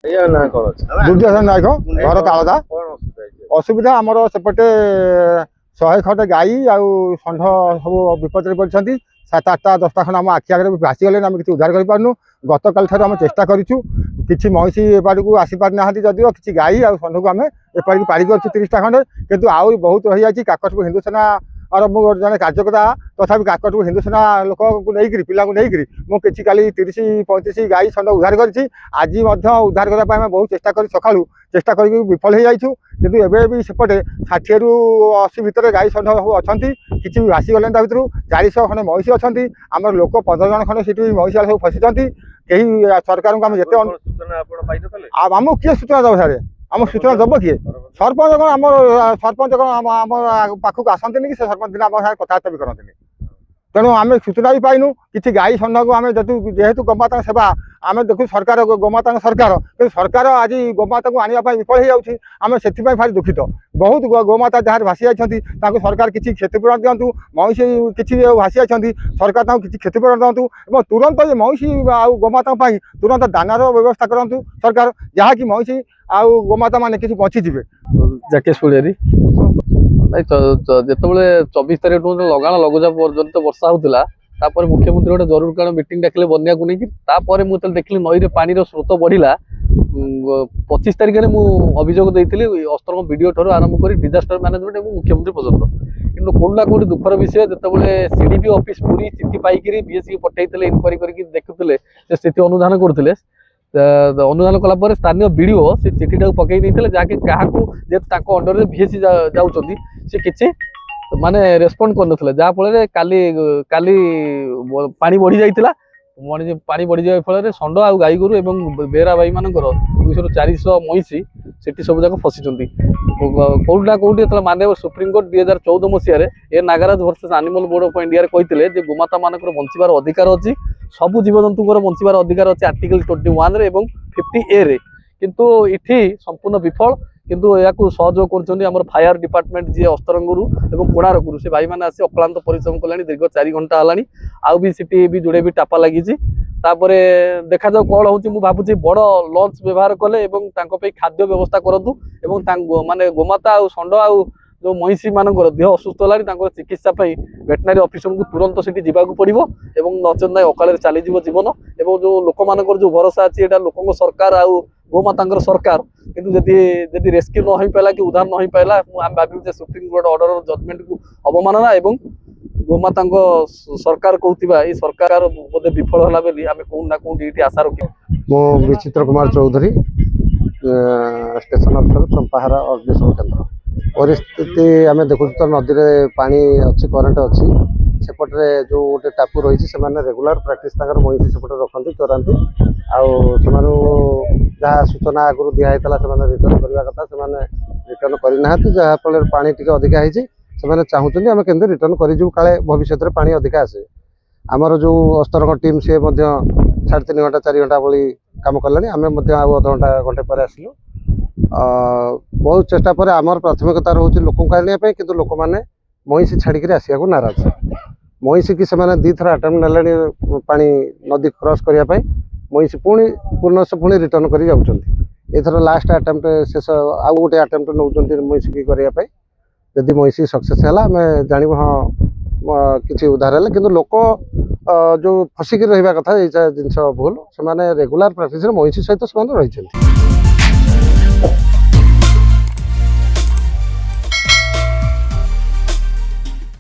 दुर्योधन नायक घर तालदा असुविधा आमर सेपटे 100 खंड गाई आंढ सब विपद पड़ते 7 8 10टा खंड आम आखि आगे भासीगले आम किसी उद्धार कर गत काल आम चेष्टा करूँ किसी महिषी एपाड़ी को आसीपार ना जदिव किसी गाई षंढ को आम एपाड़ी पारी कर 30टा खंडे कितु आउ बहुत रही जाए काकटपुर हिंदू सेना और मु जड़े कार्यकर्ता तथा काकटपुर हिंदू सेना लोक नहीं पिला मुझे काली 30 35 गाई षंढ उद्धार कर आज उद्धार करने बहुत चेष्टा कर सका चेष्टा कर विफल हो जाइछु किंतु एबे भी सेपटे 60 रु 80 भितर गाई षंढ अच्छा किसी भी भासीगले भर 400 खंडे महिषी अच्छा आम लोक 15 जन खंडे सीट महिषी सब फसी कहीं सरकार को आम जिते आमको किए सूचना दब सारे आम सूचना दब किए सरपंच कौन आम सरपंच कौन आम पाखक आसती कि सरपंच दिन आम कथबार्ता भी करते तेणु आम सूचना भी पाइनु कि गाई षंढ को आम जेहेतु गोमाता सेवा आम देखु सरकार गोमाता सरकार कि सरकार आज गोमाता को आने विफल हो जाए से भारी दुखित बहुत गोमाता जहाँ भासी जाती सरकार किसी क्षतिपूरण दिंतु महिषी किसी भासी जाती सरकार किसी क्षतिपूरण दिंतु और तुरंत ये महिषी गोमाता तुरंत दानार व्यवस्था करूँ सरकार जहाँकि महिषी आउ गोमाता मैंने किसी बचीजे जाकेश पुलियारी जिते 24 तारीख लगाण लघुचाप पर्यंत वर्षा होता तापर मुख्यमंत्री गोटे जरूरकालीन मीटिंग डाकिले बन्या को नहीं मुझे देखली नई रे पानी स्रोत बढ़ला 25 तारीख में अभियोग देती अस्तर वीडियो ठार आरंभ कर डिजास्टर मैनेजमेंट और मुख्यमंत्री पर्यटन कि कौटना कौटी दुखर विषय जिते सीडीपी ऑफिस पूरी चिठी पाई बीएससी को पठाई इनक्वारी कर देखुले स्थिति अनुधान करते अनुधान कलापर स्थानीय वीडियो से चिठीटा पकई नहीं जहाँकि क्या जेहतु अंडर बीएससी जाऊँगी सी किसी माने रेस्पॉन्ड कर जहाँफल काली काली पानी बढ़ी जाइला पानी बढ़ी जाए फल षंढ आ गाई गोरु एवं बेरा भाई मान 200 ରୁ 400 महिषी से सब जाक फसी कौटना कौटी मानव सुप्रीमकोर्ट 2014 मसीह A Nagaraj versus animal board of India कहते गोमाता मान बंचार अधिकार अच्छी सबू जीवजंतुर बंचार अधिकार अच्छे आर्टिकल 21 रे 50A रे किंतु इठी संपूर्ण विफल किंतु या सहयोग कर फायर डिपार्टमेंट जी अस्तरंगुरु एवं कोणारकु से भाई मैंने आसी अक्लांत परिश्रम कले दीर्घ 4 घंटा है आउ भी सीटी भी जोड़े भी टापा लगी देखा जाऊ कौन हूँ भावुँ बड़ लंच व्यवहार कले खाद्य व्यवस्था करूँ माने गोमाता आ षंढ आ जो महिषी मान देह असुस्थ है चिकित्सा वेटनारी ऑफिसर को तुरंत से जावाक पड़ो और नचेत अकाल चलीज जीवन और जो लोक मान जो भरोसा अच्छी यहाँ लोक सरकार आउ गोमाता सरकार किंतु जदि रेस्क्यू न हो पाला कि उद्धार न हो पाला आम भाव सुप्रीम कोर्ट ऑर्डर जजमेंट को अवमानना एवं गोमाता सरकार कहूबा ये सरकार बोधे विफल है बोली आम कौन ना कौन ये आशा रखी मो विचित्र कुमार चौधरी स्टेशन अफिसर चंपाहारा अग्निशम केन्द्र परिस्थिति आम देखु तो नदी में पानी अच्छी करेन्ट अच्छी सेपटे जो गोटे टापू रही है रेगुलर प्राक्ट महिषी सेपटे रखती चराती जहाँ सूचना आगुरी दिखाई से रिटर्न करने कथा से रिटर्न करना जहाँफल पानी टी अधिका से चाहूँ आम केमती रिटर्न करूँ काले भविष्य में पानी अधिका आसे आमर जो अस्तरंग टीम सी 3.5 घंटा 4 घंटा भाई कम कले आम अध घंटा घंटे पर आसलु बहुत चेष्टा पर आमर प्राथमिकता रोचे लोक आने कि लोक मैंने महिषी छाड़ी आसवा नाराज महिषी की से 2 थर आटेम्प्ट ने पानी नदी क्रॉस करने महिषी पुणी पूर्णश पुणी रिटर्न कर जाऊँगी लास्ट आटेम्प्ट शेष आउ गोटे आटेम्प्ट नौ महिषी की करने जदि महिषी सक्सेस है आम जानव हाँ किसी उद्धार है कि लोक जो फसिक रहा कथा ये जिन भूल से रेगुलर प्राक्टिस महिषी सहित से रही।